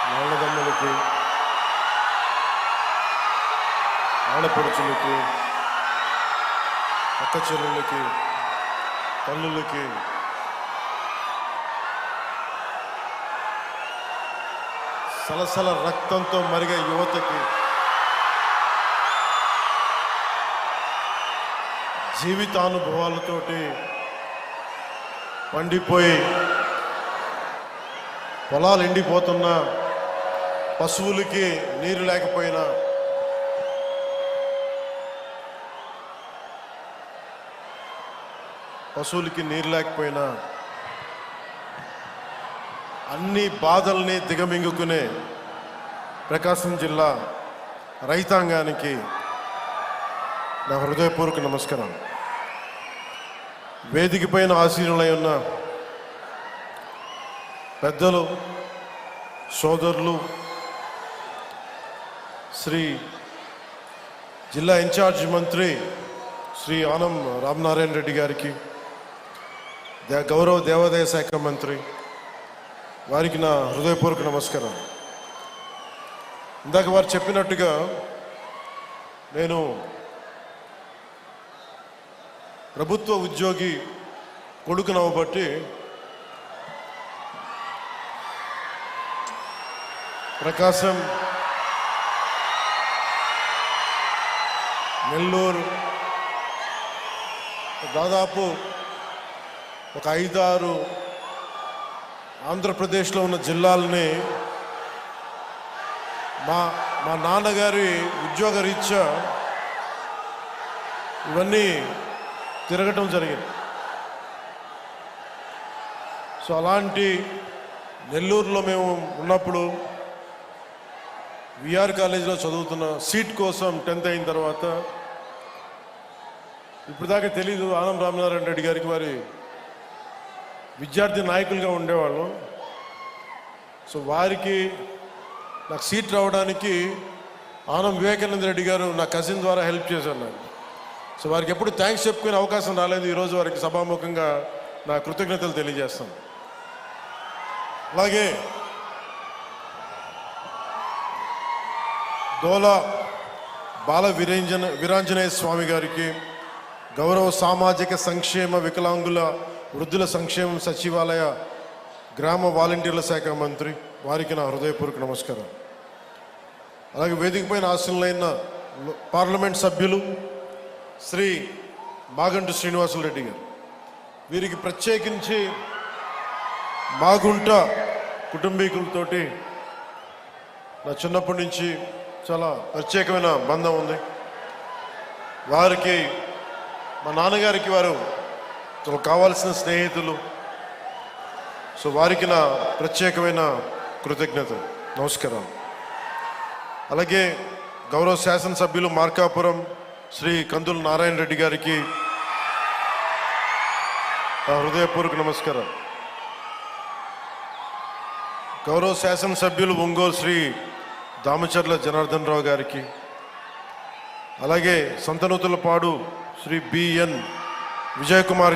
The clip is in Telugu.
నాన్నదమ్ములకి, ఆడపడుచులకి, అక్క చెల్లెళ్ళకి, తల్లులకి, సలసల రక్తంతో మరిగే యువతకి, జీవితానుభవాలతోటి పండిపోయి పొలాలు ఎండిపోతున్నా, పశువులకి నీరు లేకపోయినా, అన్ని బాధల్ని దిగమింగుకునే ప్రకాశం జిల్లా రైతాంగానికి నా హృదయపూర్వక నమస్కారం. వేదిక పైన ఆశీనులై ఉన్న పెద్దలు, సోదరులు, శ్రీ జిల్లా ఇన్ఛార్జ్ మంత్రి శ్రీ ఆనం రామనారాయణ రెడ్డి గారికి, గౌరవ దేవాదాయ శాఖ మంత్రి వారికి నా హృదయపూర్వక నమస్కారం. ఇందాక వారు చెప్పినట్టుగా నేను ప్రభుత్వ ఉద్యోగి కొడుకునవ్వబట్టి ప్రకాశం, నెల్లూరు దాదాపు ఒక 5-6 ఆంధ్రప్రదేశ్లో ఉన్న జిల్లాలని మా నాన్నగారి ఉద్యోగ రీత్యా ఇవన్నీ తిరగటం జరిగింది. సో అలాంటి నెల్లూరులో మేము ఉన్నప్పుడు విఆర్ కాలేజీలో చదువుతున్న సీట్ కోసం 10th అయిన తర్వాత ఇప్పుడు దాకా తెలీదు, ఆనం రామనారాయణ రెడ్డి గారికి వారి విద్యార్థి నాయకులుగా ఉండేవాళ్ళం. సో వారికి నాకు సీట్ రావడానికి ఆనం వివేకానంద రెడ్డి గారు నా కజిన్ ద్వారా హెల్ప్ చేశారు నాకు. సో వారికి ఎప్పుడు థ్యాంక్స్ చెప్పుకునే అవకాశం రాలేదు. ఈరోజు వారికి సభాముఖంగా నా కృతజ్ఞతలు తెలియజేస్తాను. అలాగే దోలా బాల వీరాంజనేయ స్వామి గారికి, గౌరవ సామాజిక సంక్షేమ వికలాంగుల వృద్ధుల సంక్షేమం సచివాలయ గ్రామ వాలంటీర్ల శాఖ మంత్రి వారికి నా హృదయపూర్వక నమస్కారం. అలాగే వేదిక పైన ఆశీనులైన పార్లమెంట్ సభ్యులు శ్రీ మాగంటి శ్రీనివాసులరెడ్డి గారు, వీరికి ప్రత్యేకించి మాగుంట కుటుంబీకులతోటి నా చిన్నప్పటి నుంచి చాలా ప్రత్యేకమైన బంధం ఉంది. వారికి, మా నాన్నగారికి వారు కావాల్సిన స్నేహితులు. సో వారికి నా ప్రత్యేకమైన కృతజ్ఞతలు, నమస్కారం. అలాగే గౌరవ శాసనసభ్యులు మార్కాపురం శ్రీ కందుల నారాయణ రెడ్డి గారికి నా హృదయపూర్వక నమస్కారం. గౌరవ శాసనసభ్యులు ఒంగోలు శ్రీ దామచర్ల జనార్దన్ రావు గారికి, అలాగే సంతనూతులపాడు శ్రీ బిఎన్ విజయ్ కుమార్